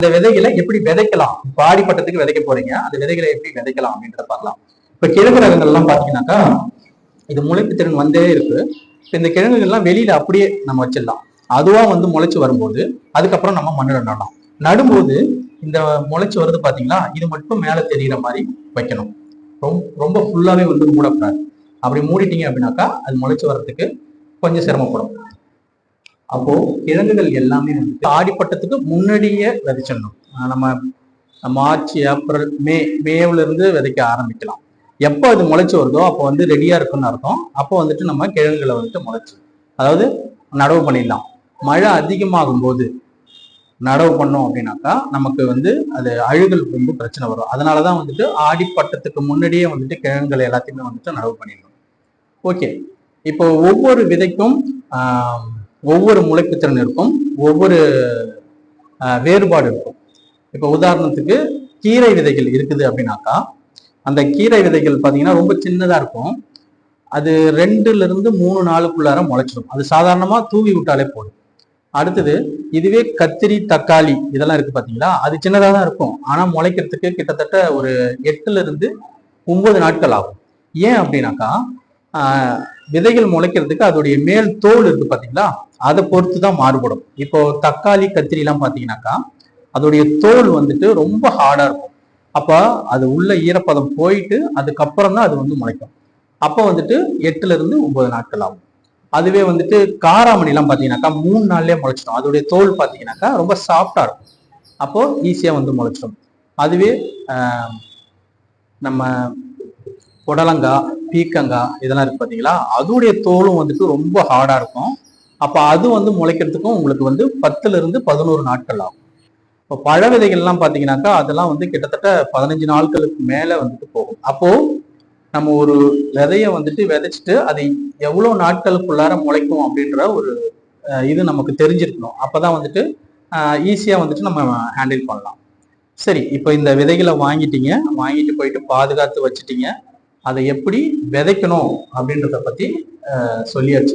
இந்த விதைகளை எப்படி விதைக்கலாம்? இப்ப ஆடிப்பட்டத்துக்கு விதைக்க போறீங்க, அந்த விதைகளை எப்படி விதைக்கலாம் அப்படின்றத பார்க்கலாம். இப்ப கிழங்கு ரகங்கள் எல்லாம் பாத்தீங்கன்னாக்கா இது முளைப்பு திறன் வந்தே இருக்கு. இந்த கிழங்குகள்லாம் வெளியில அப்படியே நம்ம வச்சிடலாம். அதுவா வந்து முளைச்சு வரும்போது அதுக்கப்புறம் நம்ம மண்ணில் நடலாம். நடும்போது இந்த முளைச்சு வருது பாத்தீங்களா, இது மட்டும் மேல தெரிகிற மாதிரி வைக்கணும். ரொம்ப ஃபுல்லாவே வந்து மூடக்கூடாது. அப்படி மூடிட்டீங்க அப்படின்னாக்கா அது முளைச்சு வர்றதுக்கு கொஞ்சம் சிரமப்படும். அப்போ கிழங்குகள் எல்லாமே வந்து ஆடிப்பட்டத்துக்கு முன்னாடியே விதைச்சிடணும். நம்ம மார்ச், ஏப்ரல், மேல இருந்து விதைக்க ஆரம்பிக்கலாம். எப்போ அது முளைச்சு வருதோ அப்போ வந்து ரெடியா இருக்குன்னு அர்த்தம். அப்போ வந்துட்டு நம்ம கிழங்குகளை வந்துட்டு முளைச்சு, அதாவது நடவு பண்ணிடலாம். மழை அதிகமாகும் போது நடவு பண்ணோம் அப்படின்னாக்கா நமக்கு வந்து அது அழுகல் வந்து பிரச்சனை வரும். அதனாலதான் வந்துட்டு ஆடிப்பட்டத்துக்கு முன்னாடியே வந்துட்டு கிழங்குகளை எல்லாத்தையுமே வந்துட்டு நடவு பண்ணிடணும். ஓகே, இப்போ ஒவ்வொரு விதைக்கும் ஒவ்வொரு முளைப்புத்திறன் இருக்கும், ஒவ்வொரு வேறுபாடு இருக்கும். இப்போ உதாரணத்துக்கு கீரை விதைகள் இருக்குது அப்படின்னாக்கா அந்த கீரை விதைகள் பார்த்தீங்கன்னா ரொம்ப சின்னதா இருக்கும். அது 2ல இருந்து 3 நாளுக்குள்ளார முளைச்சிடும். அது சாதாரணமா தூவி விட்டாலே போதும். அடுத்தது இதுவே கத்திரி, தக்காளி இதெல்லாம் இருக்கு பார்த்தீங்களா, அது சின்னதாக தான் இருக்கும். ஆனா முளைக்கிறதுக்கு கிட்டத்தட்ட ஒரு 8ல இருந்து 9 நாட்கள் ஆகும். ஏன் அப்படின்னாக்கா விதைகள் முளைக்கிறதுக்கு அதோடைய மேல் தோல் இருக்கு பார்த்தீங்களா, அதை பொறுத்து தான் மாறுபடும். இப்போ தக்காளி, கத்திரி எல்லாம் பார்த்தீங்கன்னாக்கா அதோடைய தோல் வந்துட்டு ரொம்ப ஹார்டா இருக்கும். அப்ப அது உள்ள ஈரப்பதம் போயிட்டு அதுக்கப்புறம் தான் அது வந்து முளைக்கும். அப்போ வந்துட்டு 8ல இருந்து 9 நாட்கள் ஆகும். அதுவே வந்துட்டு காராமணி எல்லாம் பாத்தீங்கன்னாக்கா 3 நாள்லயே முளைச்சிடும். அதோடைய தோல் பாத்தீங்கன்னாக்கா ரொம்ப சாஃப்டா இருக்கும். அப்போ ஈஸியா வந்து முளைச்சிடும். அதுவே நம்ம புடலங்காய், பீக்கங்காய் இதெல்லாம் இருக்கு பாத்தீங்களா, அதோடைய தோலும் வந்துட்டு ரொம்ப ஹார்டா இருக்கும். அப்ப அது வந்து முளைக்கிறதுக்கும் உங்களுக்கு வந்து 10ல இருந்து 11 நாட்கள் ஆகும். இப்போ பழ விதைகள்லாம் பார்த்தீங்கன்னாக்கா அதெல்லாம் வந்து கிட்டத்தட்ட 15 நாட்களுக்கு மேலே வந்துட்டு போகும். அப்போ நம்ம ஒரு விதையை வந்துட்டு விதைச்சிட்டு அதை எவ்வளோ நாட்களுக்குள்ளார முளைக்கும் அப்படின்ற ஒரு இது நமக்கு தெரிஞ்சிருக்கணும். அப்போதான் வந்துட்டு ஈஸியாக வந்துட்டு நம்ம ஹேண்டில் பண்ணலாம். சரி, இப்போ இந்த விதைகளை வாங்கிட்டு போயிட்டு பாதுகாத்து வச்சுட்டீங்க. அதை எப்படி விதைக்கணும் அப்படின்றத பற்றி சொல்லியாச்சு.